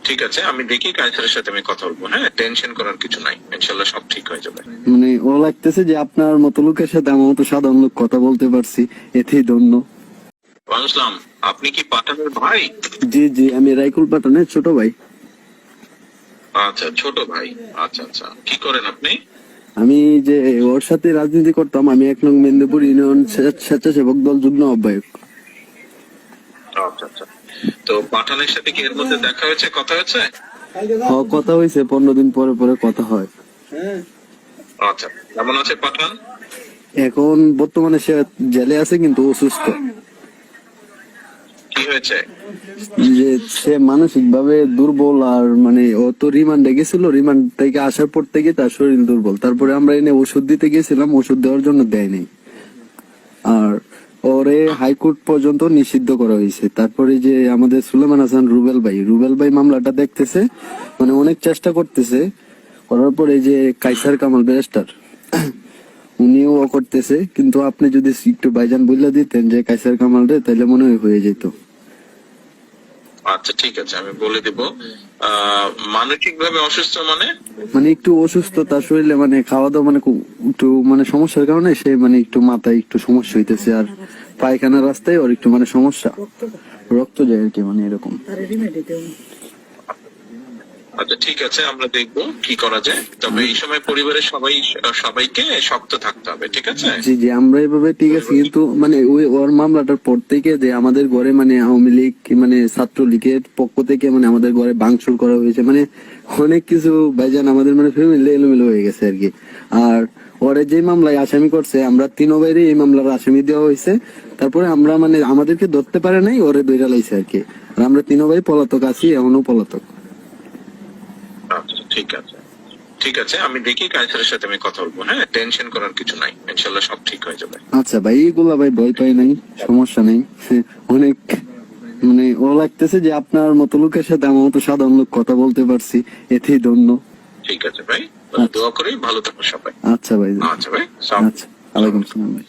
ঠিক আছে, আমি দেখি কাইসারের সাথে আমি কথা বলবো। হ্যাঁ, টেনশন করার কিছু নাই, ইনশাল্লাহ সব ঠিক হয়ে যাবে। মানে ও লাগতেছে যে আপনার মতো লোকের সাথে আমার মতো সাধারণ লোক কথা বলতে পারছি, এতেই ধন্য। আসলাম, আপনি কি পাঠানের ভাই? জি জি, আমি রাইকুল পাঠানের ছোট ভাই। আচ্ছা, ছোট ভাই। আচ্ছা আচ্ছা, কি করেন আপনি? আমি যে ওর সাথে রাজনীতি করতাম, আমি 1 নং মেদিনীপুর ইউনিয়ন স্বেচ্ছাসেবক দল যুগ্ম আহ্বায়ক। আচ্ছা আচ্ছা, তো পাঠানের সাথে কি এর মধ্যে দেখা হয়েছে, কথা হয়েছে? কথা হয়েছে, 15 দিন পরে পরে কথা হয়। আচ্ছা, কেমন আছে পাঠান? এখন বর্তমানে সে জেলে আছে, কিন্তু অসুস্থ। কি হয়েছে? যে সে মানসিক ভাবে দুর্বল, আর মানে ও তো রিমান্ডে গেছিল, রিমান্ড থেকে আসার পর থেকে তার শরীর দুর্বল। তারপরে আমরা এনে ওষুধ দিতে গেছিলাম, ওষুধ দেওয়ার জন্য দেয় নাই। আর ওরে হাইকোর্ট পর্যন্ত নিষিদ্ধ করা হয়েছে। তারপরে যে আমাদের সুলেমান হাসান রুবেল ভাই মামলাটা দেখতেছে, মানে অনেক চেষ্টা করতেছে। করার পরে যে কাইসার কামাল ব্যারিস্টার, উনিও করতেছে। কিন্তু আপনি যদি একটু ভাইজান বললে দিতেন যে কাইসার কামাল রে, তাহলে মনে হয় হয়ে যেত। আচ্ছা ঠিক আছে, আমি বলে দিব। মানসিক ভাবে অসুস্থ মানে? মানে একটু অসুস্থ, তার শরীরে মানে খাওয়া দাওয়া মানে একটু মানে সমস্যার কারণে সে মানে একটু মাথায় একটু সমস্যা হইতেছে, আর পায়খানার রাস্তায় ওর একটু মানে সমস্যা, রক্ত যায় আর কি, মানে এরকম। আচ্ছা ঠিক আছে, আমরা দেখবো কি করা যায়। তবে এই সময় পরিবারের সবাইকে শক্ত থাকতে হবে, ঠিক আছে? জি জি, আমরা এভাবে ঠিক আছে। কিন্তু মানে ওর মামলাটার পর থেকে যে আমাদের ঘরে মানে আওয়ামী লীগ মানে ছাত্রলীগের পক্ষ থেকে মানে আমাদের ঘরে ভাঙচুর করা হয়েছে, মানে অনেক কিছু ভাইজান, আমাদের মানে ফ্যামিলি এলোমেলো হয়ে গেছে আর কি। আর ওরে যে মামলায় আসামি করছে, আমরা 3 বাইরে এই মামলার আসামি দেওয়া হয়েছে। তারপরে আমরা মানে আমাদেরকে ধরতে পারে নাই, ওরে ধরে লাইছে আর কি। আর আমরা 3 ভাই পলাতক আছি, এখনো পলাতক। আচ্ছা ঠিক আছে, ঠিক আছে, আমি দেখি কাইসারের সাথে আমি কথা বলবো। হ্যাঁ, টেনশন করার কিছু নাই, ইনশাল্লাহ সব ঠিক হয়ে যাবে। আচ্ছা ভাই, এগুলা ভাই ভয় পাই নাই, সমস্যা নেই। অনেক মানে ও লাগতেছে যে আপনার মতো লোকের সাথে আমার মতো সাধারণ লোক কথা বলতে পারছি, এতেই ধন্য। ঠিক আছে ভাই, দোয়া করি ভালো থাকো সবাই। আচ্ছা ভাই। আচ্ছা ভাই, আচ্ছা, ওয়ালাইকুম সালাম ভাই।